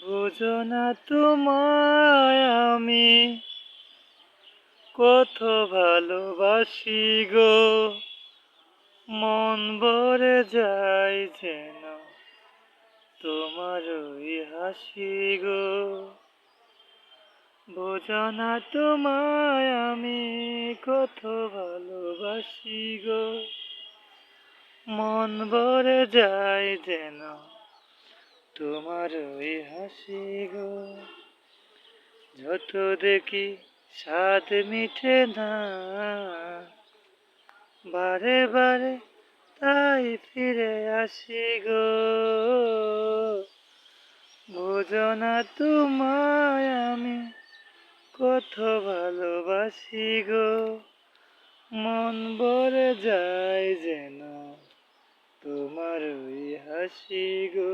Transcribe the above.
বুঝো না তোমায় আমি কত ভালোবাসি গো, মন ভরে যায় যেন তোমার ওই হাসি গো। বুঝো না তোমায় আমি কত ভালোবাসি গো, মন ভরে যায় যেন তোমার ওই হাসি গো। যত দেখি স্বাদ মিঠে না, বারে বারে তাই ফিরে আসি গো। বুঝো না তোমায় আমি কত ভালোবাসি গো, মন ভরে যায় যেন তোমার ওই হাসি গো।